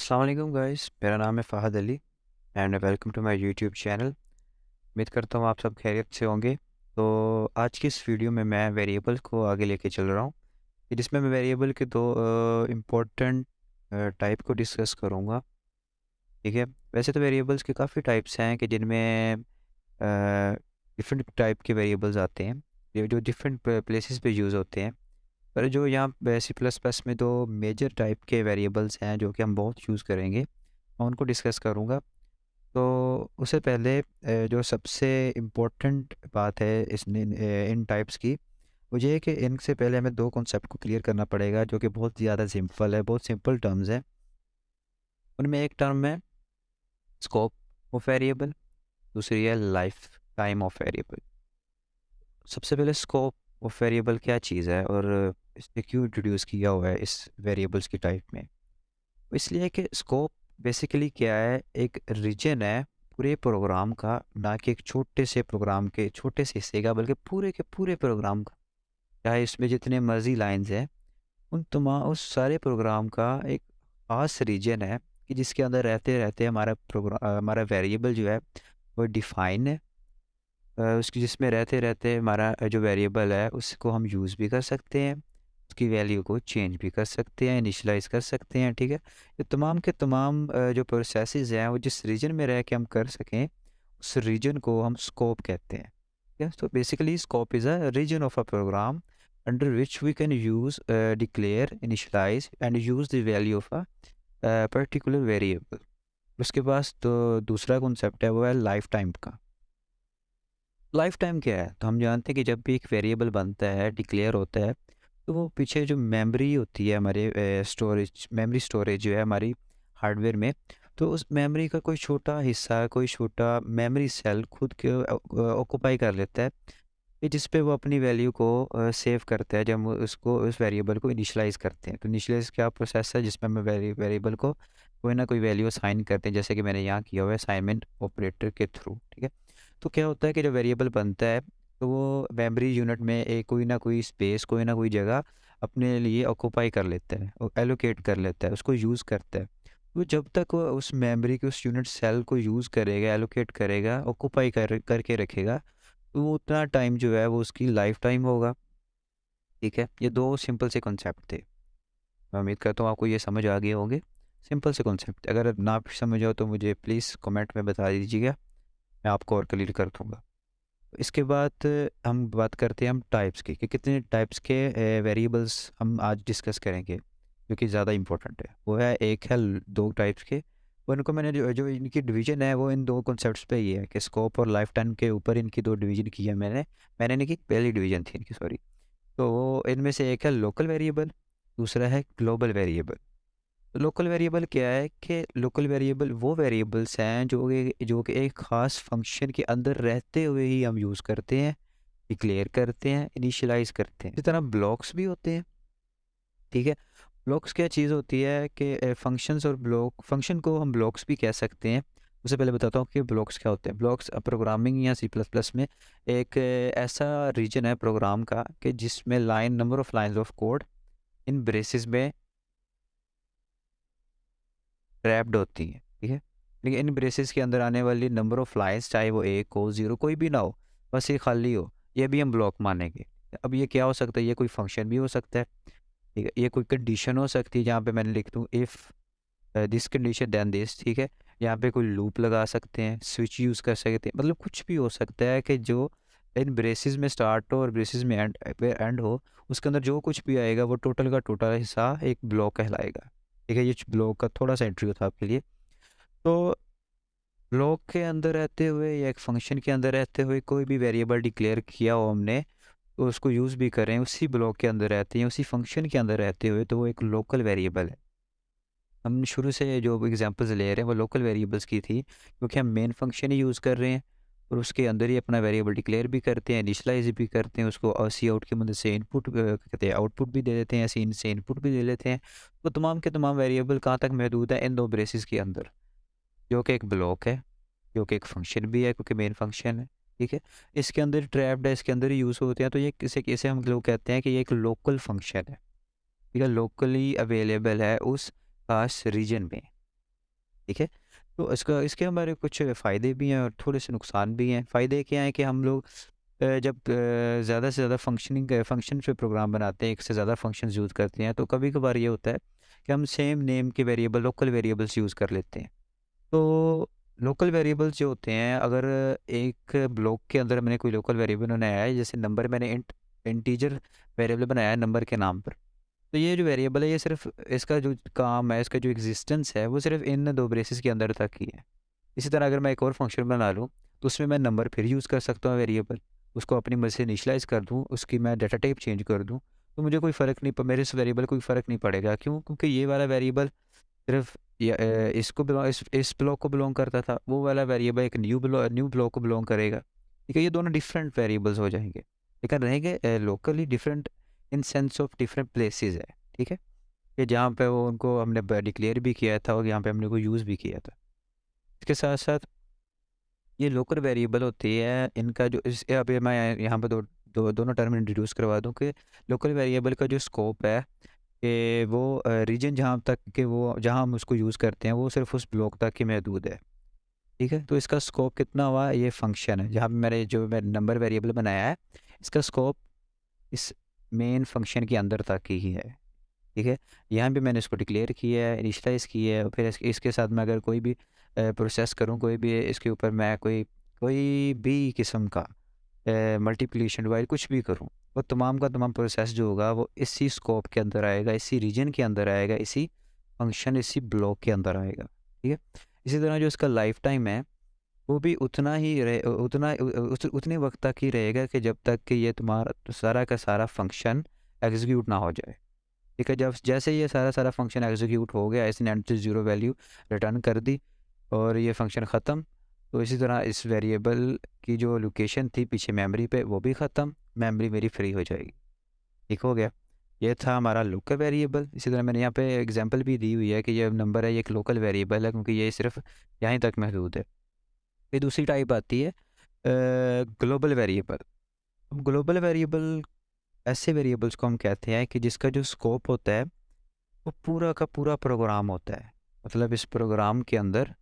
अस्सलाम वालेकुम गाइस, मेरा नाम है Fahad Ali and welcome to my YouTube channel. उम्मीद करता हूँ आप सब खैरियत से होंगे। तो आज की इस वीडियो में मैं वेरिएबल को आगे लेके चल रहा हूँ, कि जिसमें मैं वेरिएबल के दो इम्पोर्टेंट टाइप को डिस्कस करूँगा। ठीक है, वैसे तो वेरिएबल्स के काफ़ी टाइप्स हैं कि जिनमें डिफरेंट टाइप के वेरिएबल्स आते हैं, ये जो डिफरेंट प्लेसेस पे यूज़ होते हैं। पर जो यहाँ सी प्लस प्लस में दो मेजर टाइप के वेरिएबल्स हैं जो कि हम बहुत यूज़ करेंगे, मैं उनको डिस्कस करूँगा। तो उससे पहले जो सबसे इम्पोर्टेंट बात है इन टाइप्स की, वो ये है कि इनसे पहले हमें दो कॉन्सेप्ट को क्लियर करना पड़ेगा जो कि बहुत ज़्यादा सिंपल है, बहुत सिंपल टर्म्स हैं। उनमें एक टर्म है स्कोप ऑफ वेरिएबल, दूसरी है लाइफ टाइम ऑफ वेरिएबल। सबसे पहले स्कोप ऑफ वेरिएबल क्या चीज़ है और इसने क्यों इंट्रोड्यूस किया हुआ है इस वेरिएबल्स की टाइप में। इसलिए कि स्कोप बेसिकली क्या है, एक रीजन है पूरे प्रोग्राम का, ना कि एक छोटे से प्रोग्राम के छोटे से हिस्से का, बल्कि पूरे के पूरे प्रोग्राम का। चाहे इसमें जितने मर्जी लाइंस हैं, उन तमाम उस सारे प्रोग्राम का एक खास रीजन है कि जिसके अंदर रहते रहते हमारा प्रोग्राम, हमारा वेरिएबल जो है वो डिफाइन है। उसकी जिसमें रहते रहते हमारा जो वेरिएबल है उसको हम यूज़ भी कर सकते हैं, उसकी वैल्यू को चेंज भी कर सकते हैं, इनिशियलाइज़ कर सकते हैं। ठीक है, ये तमाम के तमाम जो प्रोसेसेस हैं वो जिस रीजन में रह के हम कर सकें, उस रीजन को हम स्कोप कहते हैं। ठीक है, तो basically scope is a region of a program under which we can use, declare, initialise and use the value of a particular variable. उसके पास तो दूसरा कॉन्सेप्ट है, वो है लाइफ टाइम का। लाइफ टाइम क्या है? तो हम जानते हैं कि जब भी एक वेरिएबल बनता है, डिक्लेयर होता है, तो वो पीछे जो मेमोरी होती है हमारे स्टोरेज, मेमोरी स्टोरेज जो है हमारी हार्डवेयर में, तो उस मेमोरी का कोई छोटा हिस्सा, कोई छोटा मेमोरी सेल खुद के ऑक्यूपाई कर लेता है, कि जिस पे वो अपनी वैल्यू को सेव करता है जब हम उसको उस वेरिएबल को इनिशियलाइज़ करते हैं। तो इनिशियलाइज़ क्या प्रोसेस है जिसमें हम वेरिएबल को कोई ना कोई वैल्यू असाइन करते हैं, जैसे कि मैंने यहाँ किया हुआ है असाइनमेंट ऑपरेटर के थ्रू। ठीक है? तो क्या होता है कि जब वेरिएबल बनता है, तो वो मेमोरी यूनिट में एक कोई ना कोई स्पेस, कोई ना कोई जगह अपने लिए ऑक्यूपाई कर लेता है और एलोकेट कर लेता है, उसको यूज़ करता है। तो जब तक वो उस मेमोरी के उस यूनिट सेल को यूज़ करेगा, एलोकेट करेगा, ऑक्यूपाई करके रखेगा, तो वो उतना टाइम जो है वो उसकी लाइफ टाइम होगा। ठीक है? ये 2 सिंपल से कॉन्सेप्ट थे। मैं उम्मीद करता हूँ आपको ये समझ आ गए होंगे। सिंपल से कॉन्सेप्ट, अगर ना भी समझ आओ तो मुझे प्लीज़ कमेंट में बता दीजिएगा, मैं आपको और क्लियर कर दूँगा। इसके बाद हम बात करते हैं हम टाइप्स की, कि कितने टाइप्स के वेरिएबल्स हम आज डिस्कस करेंगे, जो कि ज़्यादा इम्पोर्टेंट है। वो है, एक है 2 टाइप्स के, उनको मैंने जो जो इनकी डिवीज़न है वो इन 2 कॉन्सेप्ट्स पे ही है, कि स्कोप और लाइफ टाइम के ऊपर इनकी 2 डिवीज़न की है मैंने। मैंने नहीं की, पहली डिवीज़न थी इनकी, सॉरी। तो वो इनमें से एक है लोकल वेरिएबल, दूसरा है ग्लोबल वेरिएबल। लोकल वेरिएबल क्या है, कि लोकल वेरिएबल वो वेरिएबल्स हैं जो कि एक ख़ास फंक्शन के अंदर रहते हुए ही हम यूज़ करते हैं, डिक्लेयर करते हैं, इनिशियलाइज़ करते हैं। इसी तरह ब्लॉक्स भी होते हैं। ठीक है? ब्लॉक्स क्या चीज़ होती है कि फंक्शंस और ब्लॉक, फंक्शन को हम ब्लॉक्स भी कह सकते हैं। उससे पहले बताता हूँ कि ब्लॉक्स क्या होते हैं। ब्लॉक्स प्रोग्रामिंग या सी प्लस प्लस में एक ऐसा रीजन है प्रोग्राम का, कि जिसमें number of lines of code in braces में रैप्ड होती हैं। ठीक है? लेकिन इन ब्रेसेस के अंदर आने वाली नंबर ऑफ लाइन्स, चाहे वो 1 हो, 0 कोई भी ना हो, बस ये खाली हो, ये भी हम ब्लॉक मानेंगे। अब ये क्या हो सकता है? ये कोई फंक्शन भी हो सकता है। ठीक है? ये कोई कंडीशन हो सकती है, जहाँ पे मैंने लिख दूँ if this condition then this. ठीक है? यहाँ पे कोई लूप लगा सकते हैं, स्विच यूज़ कर सकते हैं, मतलब कुछ भी हो सकता है कि जो इन ब्रेसेस में स्टार्ट हो और ब्रेसेस में एंड हो, उसके अंदर जो कुछ भी आएगा वो टोटल का टोटल हिस्सा एक ब्लॉक कहलाएगा। ठीक है? ये ब्लॉक का थोड़ा सा इंट्रो था आपके लिए। तो ब्लॉक के अंदर रहते हुए या एक फंक्शन के अंदर रहते हुए कोई भी वेरिएबल डिक्लेयर किया हो हमने, तो उसको यूज़ भी करें, उसी ब्लॉक के अंदर रहते हैं, उसी फंक्शन के अंदर रहते हुए, तो वो एक लोकल वेरिएबल है। हम शुरू से जो एग्जांपल्स ले रहे हैं वो लोकल वेरिएबल्स की थी, क्योंकि हम मेन फंक्शन ही यूज़ कर रहे हैं और उसके अंदर ही अपना वेरिएबल डिक्लेयर भी करते हैं, इनिशियलाइज़ भी करते हैं, उसको सी आउट की मदद से इनपुट कहते हैं, आउटपुट भी दे देते हैं, सी इन से इनपुट भी दे लेते हैं। तो तमाम के तमाम वेरिएबल कहाँ तक महदूद है? इन 2 ब्रेसेस के अंदर, जो कि एक ब्लॉक है, जो कि एक फंक्शन भी है क्योंकि मेन फंक्शन है। ठीक है? इसके अंदर ट्रैप्ड है, इसके अंदर ही यूज़ होते हैं, तो ये किसे किसे हम लोग कहते हैं कि ये एक लोकल फंक्शन है। ठीक है? लोकली अवेलेबल है उस खास रीजन में। ठीक है? तो इसके हमारे कुछ फ़ायदे भी हैं और थोड़े से नुकसान भी हैं। फ़ायदे क्या हैं कि हम लोग जब ज़्यादा से ज़्यादा फंक्शन पे प्रोग्राम बनाते हैं, एक से ज़्यादा फंक्शंस यूज़ करते हैं, तो कभी-कभार ये होता है कि हम सेम नेम के वेरिएबल लोकल वेरिएबल्स यूज़ कर लेते हैं। तो लोकल वेरिएबल्स जो होते हैं, अगर एक ब्लॉक के अंदर मैंने कोई लोकल वेरिएबल बनाया है, जैसे नंबर मैंने इंटीजर वेरिएबल बनाया है नंबर के नाम पर। तो ये जो वेरिएबल है, ये सिर्फ़ इसका जो काम है, इसका जो एग्ज़िस्टेंस है, वो सिर्फ़ इन 2 ब्रेसेस के अंदर तक ही है। इसी तरह अगर मैं एक और फंक्शन बना लूँ, तो उसमें मैं नंबर फिर यूज़ कर सकता हूँ वेरिएबल, उसको अपनी मर्ज़ी से इनिशियलाइज़ कर दूँ, उसकी मैं डाटा टाइप चेंज कर दूँ, तो मुझे कोई फ़र्क नहीं प मेरे इस वेरिएबल कोई फ़र्क नहीं पड़ेगा। क्यों? क्योंकि ये वाला वेरिएबल सिर्फ़ इसको इस ब्लॉक को बिलॉन्ग करता था, वो वाला वेरिएबल एक न्यू ब्लॉक को बिलॉन्ग करेगा। ठीक है? ये दोनों डिफरेंट वेरिएबल्स हो जाएँगे, लेकिन रहेंगे locally different in sense of different places है। ठीक है? कि जहाँ पे वो उनको हमने डिक्लेयर भी किया था और यहाँ पे हमने को यूज़ भी किया था। इसके साथ-साथ ये लोकल वेरिएबल होती है, इनका जो इस अभी मैं यहाँ पे दोनों टर्म इंट्रोड्यूस करवा दूँ कि लोकल वेरिएबल का जो स्कोप है कि वो रीजन जहाँ तक कि वो जहाँ हम उसको यूज़ करते हैं, वो सिर्फ़ उस ब्लॉक तक ही महदूद है। ठीक है? तो इसका स्कोप कितना हुआ, ये फ़ंक्शन है, जहाँ पे मैंने नंबर वेरिएबल बनाया है, इसका स्कोप इस मेन फ़ंक्शन के अंदर तक ही है। ठीक है? यहाँ पे मैंने इसको डिक्लेयर किया है, इनिशियलाइज़ किया है और फिर इसके साथ मैं अगर कोई भी प्रोसेस करूँ, कोई भी इसके ऊपर मैं कोई कोई भी किस्म का मल्टीप्लिकेशन डिवाइड कुछ भी करूँ, वो तमाम का तमाम प्रोसेस जो होगा वो इसी स्कोप के अंदर आएगा, इसी रीजन के अंदर आएगा, इसी फंक्शन, इसी ब्लॉक के अंदर आएगा। ठीक है? इसी तरह जो इसका लाइफ टाइम है, वो भी उतना ही उतने वक़्त तक ही रहेगा कि जब तक कि ये तुम्हारा सारा का सारा फंक्शन एग्ज़ीक्यूट ना हो जाए। ठीक है? जब जैसे ही ये सारा फंक्शन एग्ज़ीक्यूट हो गया, इसने and to zero value return कर दी और ये फंक्शन ख़त्म। तो इसी तरह इस वेरिएबल की जो लोकेशन थी पीछे मेमोरी पे, वो भी ख़त्म, मेमोरी मेरी फ्री हो जाएगी। ठीक हो गया? ये था हमारा लोकल वेरिएबल। इसी तरह मैंने यहाँ पे एग्ज़ाम्पल भी दी हुई है कि ये नंबर है, ये एक लोकल वेरिएबल है क्योंकि ये सिर्फ़ यहीं तक महदूद है। फिर दूसरी टाइप आती है ग्लोबल वेरिएबल। अब ग्लोबल वेरिएबल ऐसे वेरिएबल्स को हम कहते हैं कि जिसका जो स्कोप होता है, वो पूरा का पूरा प्रोग्राम होता है। मतलब इस प्रोग्राम के अंदर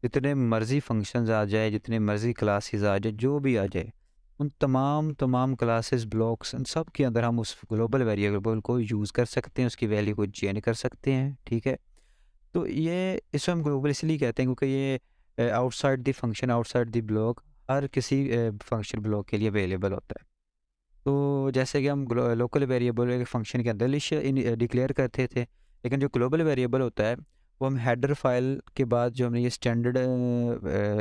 जितने मर्ज़ी फंक्शंस आ जाए, जितने मर्ज़ी क्लासेस आ जाए, जो भी आ जाए, उन तमाम क्लासेस, ब्लॉक्स इन सब के अंदर हम उस ग्लोबल वेरिएबल को यूज़ कर सकते हैं, उसकी वैल्यू को चेंज कर सकते हैं, ठीक है? तो ये इसे हम ग्लोबल इसलिए कहते हैं क्योंकि ये outside the function, outside the block हर किसी फंक्शन ब्लॉक के लिए अवेलेबल होता है। तो जैसे कि हम लोकल वेरिएबल एक फंक्शन के अंदर डिक्लेयर करते थे, लेकिन जो ग्लोबल वेरिएबल होता है, वो हम हेडर फाइल के बाद जो हमने ये स्टैंडर्ड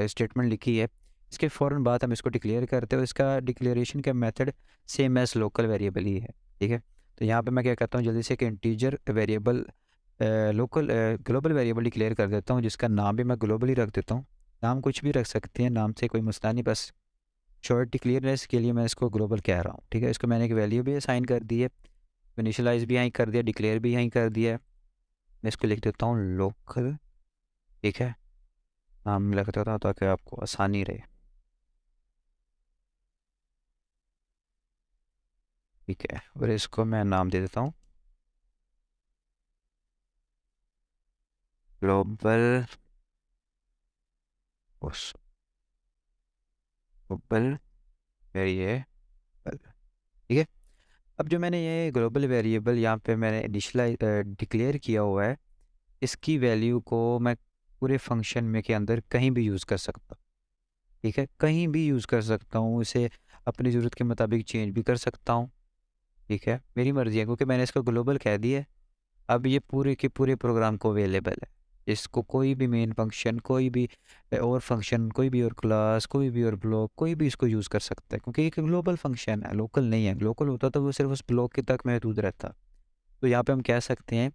स्टेटमेंट लिखी है, इसके फ़ौरन बाद हम इसको डिक्लेयर करते हैं और इसका डिक्लेरेशन का method same as local variable ही है, ठीक है? तो यहाँ पे मैं क्या करता हूँ, जल्दी से एक integer variable global variable declare कर देता हूँ, जिसका नाम भी मैं ग्लोबल ही रख देता हूँ। नाम कुछ भी रख सकते हैं, नाम से कोई मसला नहीं, बस श्योरिटी क्लियरनेस के लिए मैं इसको ग्लोबल कह रहा हूँ, ठीक है? इसको मैंने एक वैल्यू भी असाइन कर दी है, इनिशियलाइज़ भी यहीं कर दिया, डिक्लेयर भी यहीं कर दिया है। मैं इसको लिख देता हूँ लोकल, ठीक है? नाम लिख देता हूँ ताकि आपको आसानी रहे, ठीक है? और इसको मैं नाम दे देता हूँ ग्लोबल उस ग्लोबल वेरिएबल, ठीक है? अब जो मैंने ये ग्लोबल वेरिएबल यहाँ पे मैंने डिक्लेयर किया हुआ है, इसकी वैल्यू को मैं पूरे फंक्शन में के अंदर कहीं भी यूज़ कर सकता हूँ, ठीक है? कहीं भी यूज़ कर सकता हूँ, इसे अपनी ज़रूरत के मुताबिक चेंज भी कर सकता हूँ, ठीक है? मेरी मर्ज़ी है क्योंकि मैंने इसको ग्लोबल कह दिया है, अब ये पूरे के पूरे प्रोग्राम को अवेलेबल है। इसको कोई भी मेन फंक्शन, कोई भी और फंक्शन, कोई भी और क्लास, कोई भी और ब्लॉक, कोई भी इसको यूज़ कर सकता है क्योंकि ये एक ग्लोबल फंक्शन है, लोकल नहीं है। लोकल होता तो वो सिर्फ़ उस ब्लॉक के तक महदूद रहता। तो यहाँ पे हम कह सकते हैं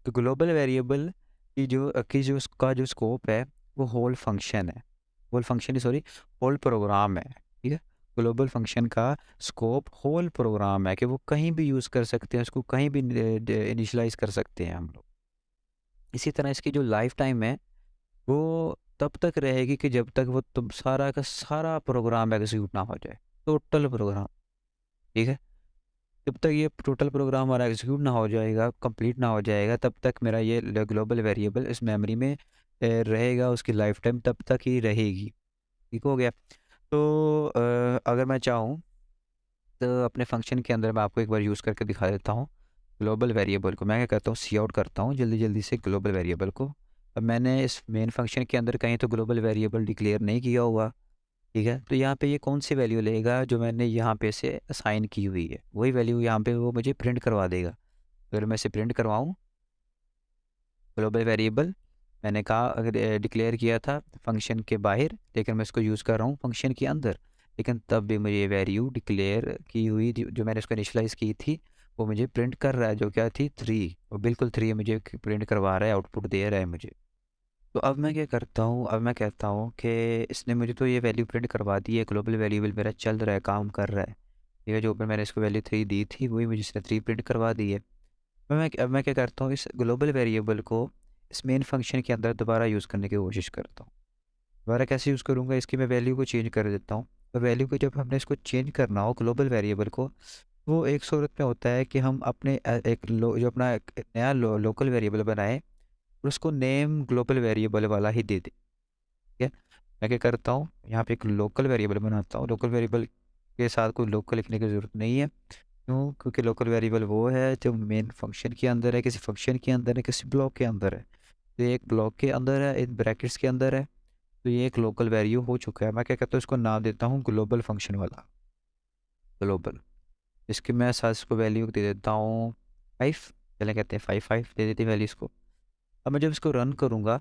कि ग्लोबल वेरिएबल की जो उसका जो स्कोप है, वो होल फंक्शन है। होल फंक्शन नहीं, सॉरी, होल प्रोग्राम है, ठीक है? ग्लोबल फंक्शन का स्कोप होल प्रोग्राम है कि वो कहीं भी यूज़ कर सकते हैं, उसको कहीं भी इनिशियलाइज़ कर सकते हैं हम लोग। इसी तरह इसकी जो लाइफ टाइम है, वो तब तक रहेगी कि जब तक वो तुम सारा का सारा प्रोग्राम एग्जीक्यूट ना हो जाए, टोटल प्रोग्राम, ठीक है? जब तक ये टोटल प्रोग्राम हमारा एग्जीक्यूट ना हो जाएगा, कंप्लीट ना हो जाएगा, तब तक मेरा ये ग्लोबल वेरिएबल इस मेमोरी में रहेगा, उसकी लाइफ टाइम तब तक ही रहेगी। ठीक हो गया। तो अगर मैं चाहूँ तो अपने फंक्शन के अंदर मैं आपको एक बार यूज़ करके दिखा देता हूँ। ग्लोबल वेरिएबल को मैं क्या करता हूँ, सी आउट करता हूँ जल्दी-जल्दी से ग्लोबल वेरिएबल को। अब मैंने इस मेन फंक्शन के अंदर कहीं तो ग्लोबल वेरिएबल डिक्लेयर नहीं किया हुआ, ठीक है? तो यहाँ पे ये कौन-सी वैल्यू लेगा जो मैंने यहाँ पे से असाइन की हुई है, वही वैल्यू यहाँ पे वो मुझे प्रिंट करवा देगा। अगर मैं इसे प्रिंट करवाऊँ ग्लोबल वेरिएबल, मैंने कहा अगर डिक्लेयर किया था फंक्शन के बाहर, लेकिन मैं इसको यूज़ कर रहा हूँ फंक्शन के अंदर। लेकिन तब भी मुझे वैल्यू डिक्लेयर की हुई जो मैंने उसको इनिशियलाइज़ की थी, वो मुझे प्रिंट कर रहा है, जो क्या थी 3, वो बिल्कुल 3 मुझे प्रिंट करवा रहा है, आउटपुट दे रहा है मुझे। तो अब मैं क्या करता हूँ, अब मैं कहता हूँ कि इसने मुझे तो ये वैल्यू प्रिंट करवा दी है, ग्लोबल वेरिएबल मेरा चल रहा है, काम कर रहा है। ठीक है, जो ऊपर मैंने इसको वैल्यू 3 दी थी, वही मुझे इसने 3 प्रिंट करवा दी है। अब मैं क्या करता हूँ, इस ग्लोबल वेरिएबल को इस मेन फंक्शन के अंदर दोबारा यूज़ करने की कोशिश करता हूँ। दोबारा कैसे यूज़ करूँगा, इसकी मैं वैल्यू को चेंज कर देता हूँ। तो वैल्यू को जब हमने इसको चेंज करना हो ग्लोबल वेरिएबल को, वो एक सूरत में होता है कि हम अपने जो अपना एक नया लोकल वेरिएबल बनाएँ और उसको नेम ग्लोबल वेरिएबल वाला ही दे दें। ठीक है? मैं क्या करता हूँ, यहाँ पे एक लोकल वेरिएबल बनाता हूँ। लोकल वेरिएबल के साथ कोई लोकल लिखने की ज़रूरत नहीं है। क्यों? क्योंकि लोकल वेरिएबल वो है जो मेन फंक्शन के अंदर है, किसी फंक्शन के अंदर है, किसी ब्लॉक के अंदर है। तो ये एक ब्लॉक के अंदर है, इन ब्रैकेट्स के अंदर है, तो ये एक लोकल वैल्यू हो चुका है। मैं क्या करता हूँ, इसको नाम देता हूँ ग्लोबल फंक्शन वाला, ग्लोबल। इसकी मैं साथ इसको वैल्यू दे देता हूँ 5, चलें कहते हैं 5 5 दे देते हैं वैल्यू इसको। अब मैं जब इसको रन करूँगा,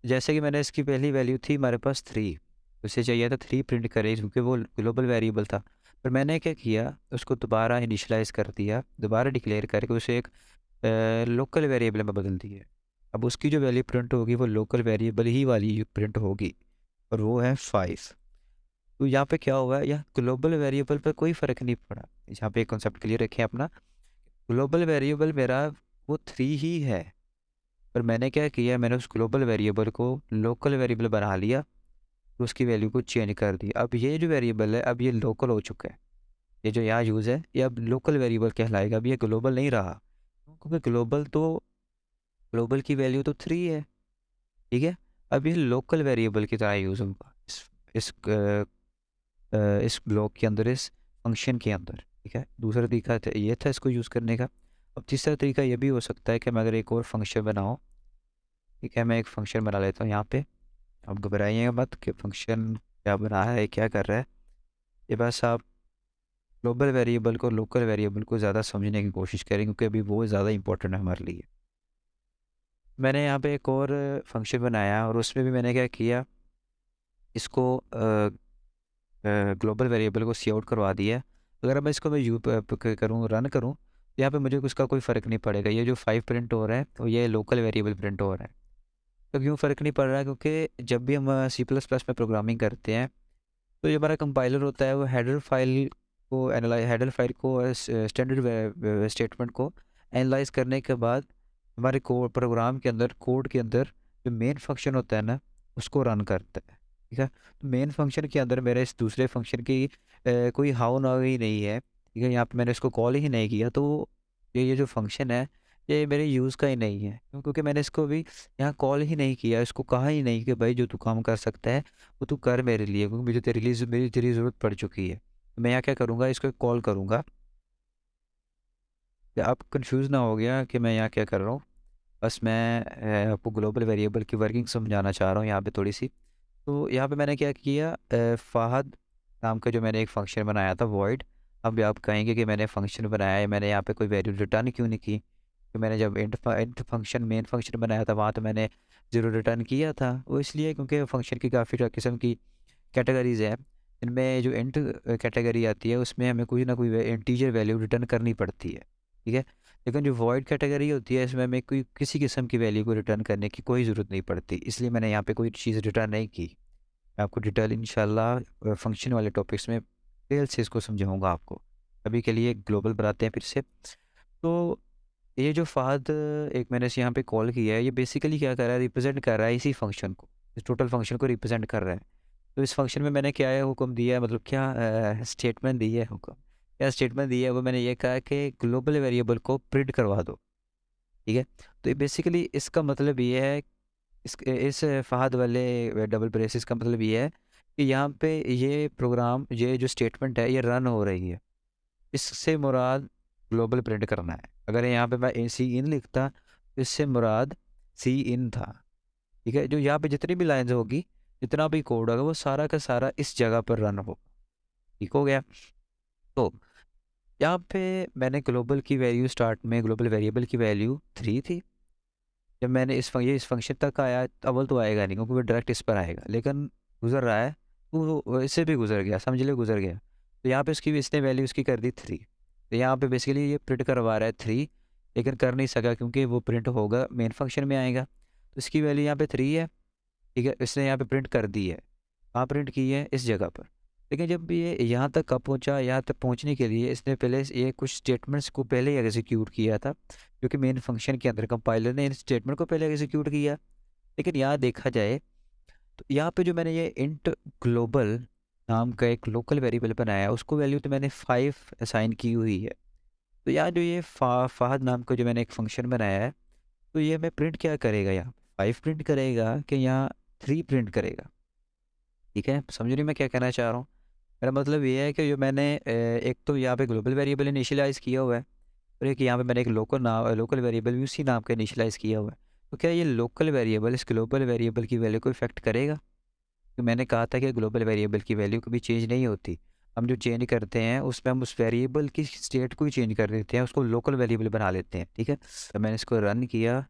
जैसे कि मैंने इसकी पहली वैल्यू थी हमारे पास 3, उसे चाहिए था 3 प्रिंट करे क्योंकि वो ग्लोबल वेरिएबल था। पर मैंने क्या किया, उसको दोबारा इनिशियलाइज़ कर दिया, दोबारा डिक्लेयर करके उसे एक लोकल वेरिएबल में बदल दिया। अब उसकी जो वैल्यू प्रिंट होगी वो लोकल वेरिएबल ही वाली प्रिंट होगी, और वो है 5। तो यहाँ पे क्या हुआ, यहाँ ग्लोबल वेरिएबल पे कोई फ़र्क नहीं पड़ा। यहाँ पे एक कॉन्सेप्ट क्लियर रखें अपना, ग्लोबल वेरिएबल मेरा वो 3 ही है, पर मैंने क्या किया, मैंने उस ग्लोबल वेरिएबल को लोकल वेरिएबल बना लिया, तो उसकी वैल्यू को चेंज कर दिया। अब ये जो वेरिएबल है, अब ये लोकल हो चुका है। ये जो यहाँ यूज़ है, ये अब लोकल वेरिएबल कहलाएगा, अब ये ग्लोबल नहीं रहा। क्योंकि ग्लोबल की वैल्यू तो 3 है, ठीक है? अब ये लोकल वेरिएबल की तरह यूज़ होगा इस इस ब्लॉक के अंदर, इस फंक्शन के अंदर, ठीक है? दूसरा तरीका ये था इसको यूज़ करने का। अब तीसरा तरीका ये भी हो सकता है कि मैं अगर एक और फंक्शन बनाऊँ, ठीक है? मैं एक फंक्शन बना लेता हूँ यहाँ पे। आप घबराइएगा मत कि फंक्शन क्या बना है, क्या कर रहा है। ये बस आप ग्लोबल वेरिएबल को, लोकल वेरिएबल को ज़्यादा समझने की कोशिश करें, क्योंकि अभी वो ज़्यादा इंपॉर्टेंट है हमारे लिए। मैंने यहाँ पे एक और फंक्शन बनाया और उसमें भी मैंने क्या किया, इसको ग्लोबल वेरिएबल को सी आउट करवा दिया। अगर मैं इसको मैं यू करूँ, रन करूँ, तो यहाँ पे मुझे उसका कोई फ़र्क नहीं पड़ेगा। ये जो 5 प्रिंट हो रहा है, तो ये लोकल वेरिएबल प्रिंट हो रहा है। तो क्यों फ़र्क नहीं पड़ रहा है? क्योंकि जब भी हम सी प्लस प्लस में प्रोग्रामिंग करते हैं, तो जो हमारा कंपाइलर होता है वो हेडर फाइल को स्टैंडर्ड स्टेटमेंट को एनालाइज करने के बाद हमारे प्रोग्राम के अंदर, कोड के अंदर जो मेन फंक्शन होता है ना, उसको रन करता है। ठीक है? तो मेन फंक्शन के अंदर मेरे इस दूसरे फंक्शन की कोई हाउ ना ही नहीं है, ठीक है? यहाँ पे मैंने इसको कॉल ही नहीं किया, तो ये जो फंक्शन है, ये मेरे यूज़ का ही नहीं है। क्योंकि मैंने इसको भी यहाँ कॉल ही नहीं किया, इसको कहा ही नहीं कि भाई जो तू काम कर सकता है वो तू कर मेरे लिए, क्योंकि मुझे मेरी तेरी ज़रूरत पड़ चुकी है। तो मैं यहाँ क्या करूँगा, इसको कॉल करूँगा। या आप कंफ्यूज ना हो गया कि मैं यहाँ क्या कर रहा हूँ। बस मैं आपको ग्लोबल वेरिएबल की वर्किंग समझाना चाह रहा हूँ यहाँ पे थोड़ी सी। तो यहाँ पे मैंने क्या किया, फ़हद नाम का जो मैंने एक फ़ंक्शन बनाया था वॉइड। अब आप कहेंगे कि मैंने फ़ंक्शन बनाया है, मैंने यहाँ पे कोई वैल्यू रिटर्न क्यों नहीं की? तो मैंने जब इंट फंक्शन मेन फंक्शन बनाया था, वहाँ तो मैंने 0 रिटर्न किया था। वो इसलिए क्योंकि फ़ंक्शन की काफ़ी किस्म की कैटेगरीज़ हैं। इनमें जो इंट कैटेगरी आती है, उसमें हमें कोई ना कोई इंटीजर वैल्यू रिटर्न करनी पड़ती है, ठीक है? लेकिन जो वॉइड कैटेगरी होती है, इसमें हमें कोई किसी किस्म की वैल्यू को रिटर्न करने की कोई ज़रूरत नहीं पड़ती, इसलिए मैंने यहाँ पे कोई चीज़ रिटर्न नहीं की। मैं आपको डिटेल इंशाल्लाह फंक्शन वाले टॉपिक्स में डिटेल से इसको समझाऊँगा आपको। अभी के लिए ग्लोबल बनाते हैं फिर से। तो ये जो फ़हद एक मैंने इसे यहाँ पे कॉल किया है, ये बेसिकली क्या कर रहा है, रिप्रेज़ेंट कर रहा है इसी फ़ंक्शन को, इस टोटल फ़ंक्शन को रिप्रेज़ेंट कर रहा है। तो इस फ़ंक्शन में मैंने क्या है हुक्म दिया है, मतलब क्या स्टेटमेंट दी है, हुक्म क्या स्टेटमेंट दी है वो मैंने ये कहा कि ग्लोबल वेरिएबल को प्रिंट करवा दो, ठीक है। तो ये बेसिकली इसका मतलब ये है, इस फ़हद वाले डबल ब्रेसेस का मतलब ये है कि यहाँ पे ये प्रोग्राम, ये जो स्टेटमेंट है ये रन हो रही है, इससे मुराद ग्लोबल प्रिंट करना है। अगर यहाँ पे मैं सी इन लिखता तो इससे मुराद सी इन था, ठीक है। जो यहाँ पे जितनी भी लाइन्स होगी, जितना भी कोड होगा, वो सारा का सारा इस जगह पर रन हो, ठीक हो गया। तो यहाँ पे मैंने ग्लोबल की वैल्यू, स्टार्ट में ग्लोबल वेरिएबल की वैल्यू 3 थी। जब मैंने ये इस फंक्शन तक आया, अव्वल तो आएगा नहीं क्योंकि वो डायरेक्ट इस पर आएगा, लेकिन गुजर रहा है तो वो इससे भी गुजर गया, समझ ले गुजर गया। तो यहाँ पे इसने वैल्यू इसकी कर दी 3। तो यहाँ पे बेसिकली ये प्रिंट करवा रहा है 3, लेकिन कर नहीं सका क्योंकि वो प्रिंट होगा मेन फंक्शन में आएगा। तो इसकी वैल्यू यहाँ पे 3 है, ठीक है। इसने यहाँ पे प्रिंट कर दी है, कहाँ प्रिंट की है, इस जगह पर। लेकिन जब ये यहाँ तक कब पहुँचा, यहाँ तक पहुँचने के लिए इसने पहले ये कुछ स्टेटमेंट्स को पहले ही एग्जीक्यूट किया था, क्योंकि मेन फंक्शन के अंदर कंपाइलर ने इन स्टेटमेंट को पहले एग्जीक्यूट किया। लेकिन यहाँ देखा जाए तो यहाँ पे जो मैंने ये इंट ग्लोबल नाम का एक लोकल वेरिएबल बनाया, उसको वैल्यू तो मैंने 5 असाइन की हुई है। तो यहाँ जो ये फ़हद नाम का जो मैंने एक फंक्शन बनाया है, तो ये मैं प्रिंट क्या करेगा, यहाँ 5 प्रिंट करेगा कि यहाँ 3 प्रिंट करेगा, ठीक है। समझ रही मैं क्या कहना चाह रहा हूँ? मेरा मतलब ये है कि जो मैंने एक तो यहाँ पे ग्लोबल वेरिएबल इनिशियलाइज़ किया हुआ है, और एक यहाँ पे मैंने एक लोकल वेरिएबल भी उसी नाम का इनिशियलाइज़ किया हुआ है। तो क्या ये लोकल वेरिएबल इस ग्लोबल वेरिएबल की वैल्यू को इफ़ेक्ट करेगा? तो मैंने कहा था कि ग्लोबल वेरिएबल की वैल्यू कभी चेंज नहीं होती। हम जो चेंज करते हैं उसमें हम उस वेरिएबल की स्टेट को ही चेंज कर देते हैं, उसको लोकल वेरिएबल बना लेते हैं, ठीक है। तो मैंने इसको रन किया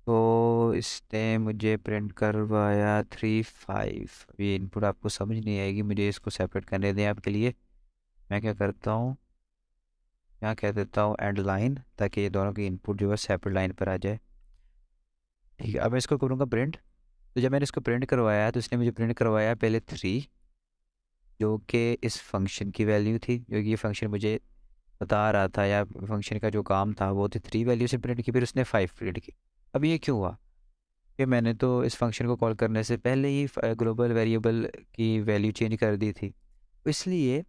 तो इसने मुझे प्रिंट करवाया 3 5। ये इनपुट आपको समझ नहीं आएगी, मुझे इसको सेपरेट करने दें आपके लिए। मैं क्या करता हूँ, यहाँ कह देता हूँ एंड लाइन, ताकि ये दोनों की इनपुट जो है सेपरेट लाइन पर आ जाए, ठीक है। अब मैं इसको करूँगा प्रिंट। तो जब मैंने इसको प्रिंट करवाया तो इसने मुझे प्रिंट करवाया पहले 3, जो कि इस फंक्शन की वैल्यू थी, जो कि ये फंक्शन मुझे बता रहा था, या फंक्शन का जो काम था वो थी 3 वैल्यू से प्रिंट की, फिर उसने 5 प्रिंट की। अब ये क्यों हुआ कि मैंने तो इस फंक्शन को कॉल करने से पहले ही ग्लोबल वेरिएबल की वैल्यू चेंज कर दी थी। इसलिए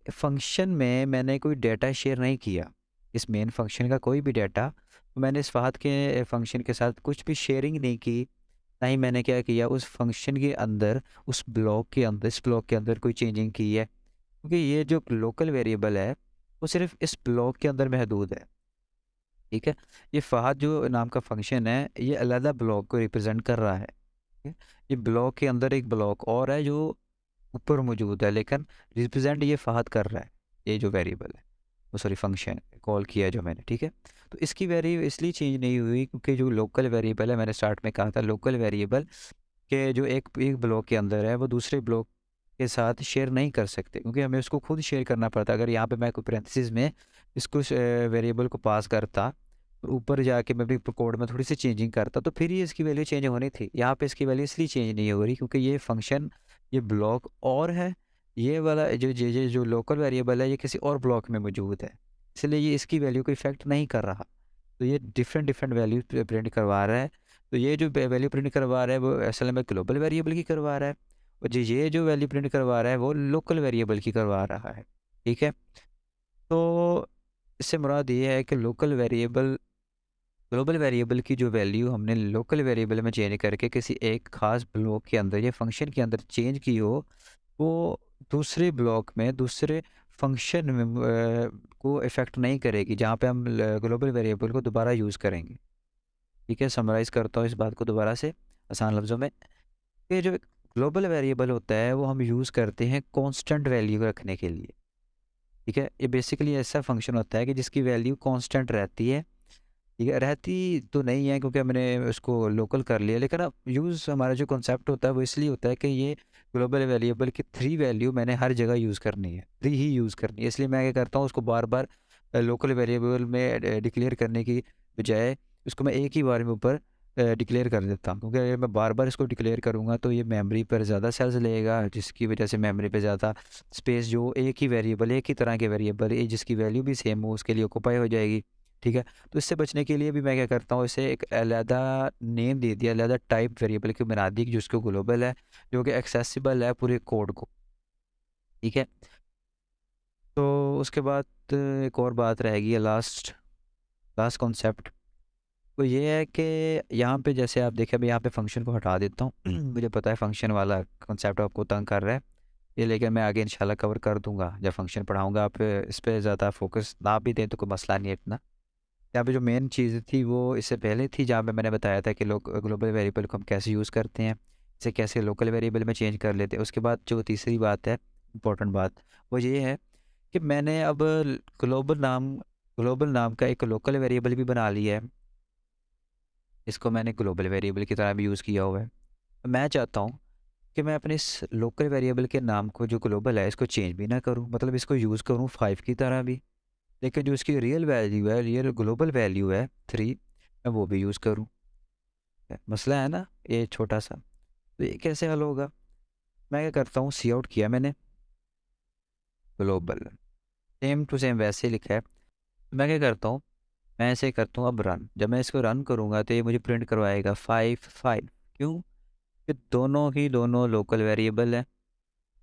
फंक्शन में मैंने कोई डेटा शेयर नहीं किया, इस मेन फंक्शन का कोई भी डेटा मैंने इस फ़हद के फंक्शन के साथ कुछ भी शेयरिंग नहीं की। ना ही मैंने क्या किया उस फंक्शन के अंदर, उस ब्लॉक के अंदर, इस ब्लॉक के अंदर कोई चेंजिंग की है, क्योंकि ये जो लोकल वेरिएबल है वो सिर्फ इस ब्लॉक के अंदर महदूद है, ठीक है। ये फ़हद जो नाम का फंक्शन है ये अलग ब्लॉक को रिप्रेजेंट कर रहा है, ठीक है? ये ब्लॉक के अंदर एक ब्लॉक और है जो ऊपर मौजूद है, लेकिन रिप्रेजेंट ये फ़हद कर रहा है, ये जो वेरिएबल है, वो सॉरी फंक्शन कॉल किया है जो मैंने, ठीक है। तो इसकी वैल्यू इसलिए चेंज नहीं हुई क्योंकि जो लोकल वेरिएबल है, मैंने स्टार्ट में कहा था लोकल वेरिएबल के जो एक एक ब्लॉक के अंदर है वो दूसरे ब्लॉक के साथ शेयर नहीं कर सकते, क्योंकि हमें उसको खुद शेयर करना पड़ता। अगर यहाँ पे मैं कोई पैरेंथेसिस में इसको वेरिएबल को पास करता और ऊपर जाके मैं भी कोड में थोड़ी सी चेंजिंग करता, तो फिर ही इसकी वैल्यू चेंज होनी थी। यहाँ पे इसकी वैल्यू इसलिए चेंज नहीं हो रही क्योंकि ये फंक्शन, ये ब्लॉक और है, ये वाला जो लोकल वेरिएबल है ये किसी और ब्लॉक में मौजूद है, इसलिए ये इसकी वैल्यू को इफेक्ट नहीं कर रहा। तो ये डिफरेंट डिफरेंट वैल्यू प्रिंट करवा रहा है। तो ये जो वैल्यू प्रिंट करवा रहा है वो असल में ग्लोबल वेरिएबल की करवा रहा है, और ये जो वैल्यू प्रिंट करवा रहा है वो लोकल वेरिएबल की करवा रहा है, ठीक है। तो इससे मुराद ये है कि लोकल वेरिएबल, ग्लोबल वेरिएबल की जो वैल्यू हमने लोकल वेरिएबल में चेंज करके किसी एक खास ब्लॉक के अंदर या फंक्शन के अंदर चेंज की हो, वो दूसरे ब्लॉक में, दूसरे फंक्शन में को इफ़ेक्ट नहीं करेगी जहाँ पे हम ग्लोबल वेरिएबल को दोबारा यूज़ करेंगे, ठीक है। समराइज़ करता हूँ इस बात को दोबारा से आसान लफ्ज़ों में। ये जो ग्लोबल वेरिएबल होता है वो हम यूज़ करते हैं कांस्टेंट वैल्यू रखने के लिए, ठीक है। ये बेसिकली ऐसा फंक्शन होता है कि जिसकी वैल्यू कांस्टेंट रहती है, ठीक है। रहती तो नहीं है क्योंकि हमने उसको लोकल कर लिया, लेकिन अब यूज़ हमारा जो कॉन्सेप्ट होता है वो इसलिए होता है कि ये ग्लोबल वेरिएबल की 3 वैल्यू मैंने हर जगह यूज़ करनी है, 3 ही यूज़ करनी है। इसलिए मैं क्या करता हूँ उसको बार बार लोकल वेरिएबल में डिक्लेयर करने की बजाय उसको मैं एक ही बार में ऊपर डिक्लेयर कर देता हूँ, क्योंकि अगर मैं बार बार इसको डिक्लेयर करूँगा तो ये मेमोरी पर ज़्यादा सेल्स लेगा, जिसकी वजह से मेमोरी पे ज़्यादा स्पेस, जो एक ही वेरिएबल, एक ही तरह के वेरिएबल जिसकी वैल्यू भी सेम हो उसके लिए ऑक्यूपाई हो जाएगी, ठीक है। तो इससे बचने के लिए भी मैं क्या करता हूँ, इसे एक अलहदा नेम दे दिया, अलहदा टाइप वेरिएबल की बना दी जिसको ग्लोबल है, जो कि एक्सेसिबल है पूरे कोड को, ठीक है। तो उसके बाद एक और बात रहेगी, लास्ट लास्ट कॉन्सेप्ट, वो ये है कि यहाँ पे जैसे आप देखें, अभी यहाँ पे फंक्शन को हटा देता हूँ। मुझे पता है फंक्शन वाला कॉन्सेप्ट आपको तंग कर रहा है ये, लेकिन मैं आगे इंशाल्लाह कवर कर दूंगा जब फंक्शन पढ़ाऊंगा। आप इस पे ज़्यादा फोकस ना भी दें तो कोई मसला नहीं है इतना। यहाँ पे जो मेन चीज़ थी वो इससे पहले थी, जहाँ पे मैंने बताया था कि लोग ग्लोबल वेरिएबल को हम कैसे यूज़ करते हैं, इसे कैसे लोकल वेरिएबल में चेंज कर लेते हैं। उसके बाद जो तीसरी बात है, इंपॉर्टेंट बात, वो ये है कि मैंने अब ग्लोबल नाम का एक लोकल वेरिएबल भी बना लिया है। इसको मैंने ग्लोबल वेरिएबल की तरह भी यूज़ किया हुआ है। मैं चाहता हूँ कि मैं अपने इस लोकल वेरिएबल के नाम को, जो ग्लोबल है, इसको चेंज भी ना करूँ, मतलब इसको यूज़ करूँ 5 की तरह भी, लेकिन जो इसकी रियल वैल्यू है, रियल ग्लोबल वैल्यू है 3, मैं वो भी यूज़ करूँ। मसला है ना ये छोटा सा। तो ये कैसे हल होगा? मैं क्या करता हूँ, सी आउट किया मैंने ग्लोबल, सेम टू सेम वैसे ही लिखा है। तो मैं क्या करता हूँ, मैं ऐसे करता हूँ अब रन। जब मैं इसको रन करूँगा तो ये मुझे प्रिंट करवाएगा 5 5। क्यों? कि दोनों लोकल वेरिएबल है,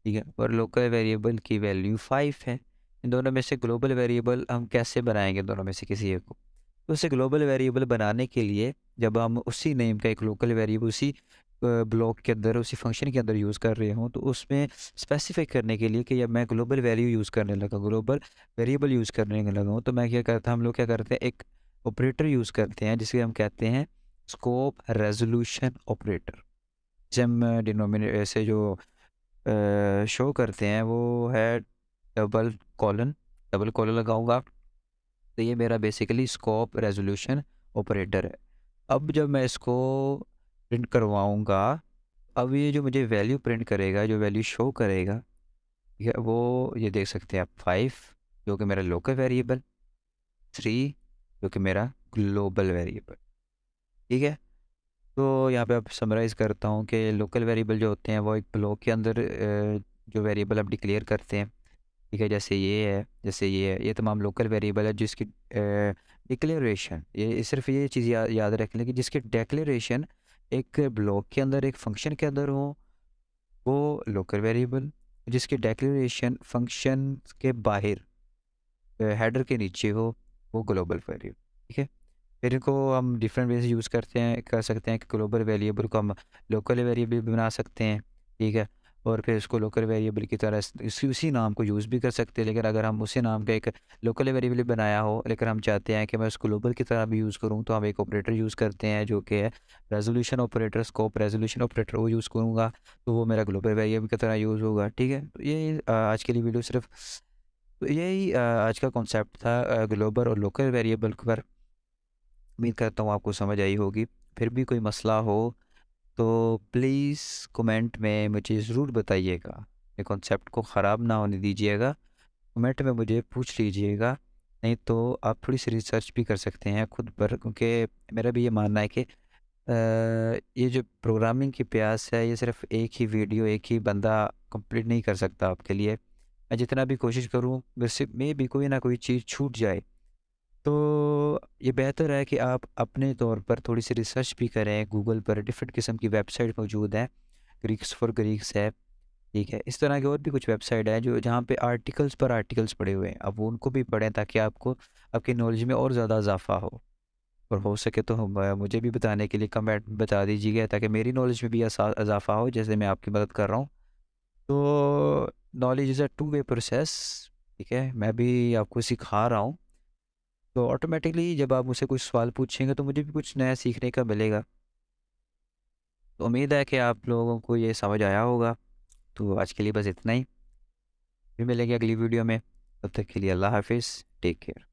ठीक है, और लोकल वेरिएबल की वैल्यू 5 है। इन दोनों में से ग्लोबल वेरिएबल हम कैसे बनाएंगे, दोनों में से किसी एक को? तो उसे ग्लोबल वेरिएबल बनाने के लिए जब हम उसी नेम का एक लोकल वेरिएबल उसी ब्लॉक के अंदर, उसी फंक्शन के अंदर यूज़ कर रहे हों, तो उसमें स्पेसिफाई करने के लिए कि जब मैं ग्लोबल वैल्यू यूज़ करने लगा, ग्लोबल वेरिएबल यूज़ करने लगा हूँ, तो मैं क्या करता, हम लोग क्या करते हैं, एक ऑपरेटर यूज़ करते हैं जिसे हम कहते हैं स्कोप रेजोल्यूशन ऑपरेटर। जिसे हम डिनोमिनेटर ऐसे जो शो करते हैं वो है डबल कॉलन, डबल कॉलन लगाऊंगा, तो ये मेरा बेसिकली स्कोप रेजोल्यूशन ऑपरेटर है। अब जब मैं इसको प्रिंट करवाऊंगा, अब ये जो मुझे वैल्यू प्रिंट करेगा, जो वैल्यू शो करेगा, ठीक है, वो ये देख सकते हैं आप, 5 जो कि मेरा लोकल वेरिएबल, 3 जो कि मेरा ग्लोबल वेरिएबल, ठीक है। तो यहाँ पे अब समराइज़ करता हूँ कि लोकल वेरिएबल जो होते हैं वो एक ब्लॉक के अंदर जो वेरिएबल आप डिक्लेयर करते हैं, ठीक है, जैसे ये है, जैसे ये है, ये तमाम लोकल वेरिएबल है जिसकी डिक्लेरेशन, ये सिर्फ ये चीज़ याद रख लें कि जिसकी डिक्लेरेशन एक ब्लॉक के अंदर, एक फंक्शन के अंदर हो, वो लोकल वेरिएबल। जिसकी डिक्लेरेशन फंक्शन के बाहर हेडर के नीचे हो, वो ग्लोबल वेरिएबल, ठीक है। फिर इनको हम डिफरेंट वे से यूज़ करते हैं, कर सकते हैं कि ग्लोबल वेरिएबल को हम लोकल वेरिएबल भी बना सकते हैं, ठीक है, और फिर इसको लोकल वेरिएबल की तरह उसी नाम को यूज़ भी कर सकते हैं। लेकिन अगर हम उसी नाम का एक लोकल वेरिएबल बनाया हो, लेकिन हम चाहते हैं कि मैं उसको ग्लोबल की तरह भी यूज़ करूँ, तो हम एक ऑपरेटर यूज़ करते हैं जो कि है resolution operator, scope resolution operator, वो यूज़ करूँगा तो वो मेरा ग्लोबल वेरिएबल की तरह यूज़ होगा, ठीक है। तो ये आज के लिए वीडियो सिर्फ, तो यही आज का कॉन्सेप्ट था ग्लोबल और लोकल वेरिएबल पर। उम्मीद करता हूँ आपको समझ आई होगी। फिर भी कोई मसला हो तो प्लीज़ कमेंट में मुझे ज़रूर बताइएगा। ये कॉन्सेप्ट को ख़राब ना होने दीजिएगा, कमेंट में मुझे पूछ लीजिएगा। नहीं तो आप थोड़ी सी रिसर्च भी कर सकते हैं खुद पर, क्योंकि मेरा भी ये मानना है कि ये जो प्रोग्रामिंग की प्यास है, ये सिर्फ़ एक ही वीडियो, एक ही बंदा कंप्लीट नहीं कर सकता आपके लिए। मैं जितना भी कोशिश करूँ, वैसे में भी कोई ना कोई चीज़ छूट जाए। तो ये बेहतर है कि आप अपने तौर पर थोड़ी सी रिसर्च भी करें। गूगल पर डिफरेंट किस्म की वेबसाइट मौजूद हैं, ग्रीक्स फॉर ग्रीक्स है, ठीक है, इस तरह की और भी कुछ वेबसाइट है जो जहाँ पे आर्टिकल्स पर आर्टिकल्स पड़े हुए हैं। अब वो उनको भी पढ़ें ताकि आपको आपकी नॉलेज में और ज़्यादा इजाफा हो। और हो सके तो मुझे भी बताने के लिए कमेंट बता दीजिएगा ताकि मेरी नॉलेज में भी इजाफा हो, जैसे मैं आपकी मदद कर रहा हूँ। तो knowledge is a two way process, ठीक है, मैं भी आपको सिखा रहा हूँ। तो ऑटोमेटिकली जब आप मुझसे कुछ सवाल पूछेंगे तो मुझे भी कुछ नया सीखने का मिलेगा। तो उम्मीद है कि आप लोगों को ये समझ आया होगा। तो आज के लिए बस इतना ही, फिर मिलेंगे अगली वीडियो में। तब तक के लिए अल्लाह हाफिज़, टेक केयर।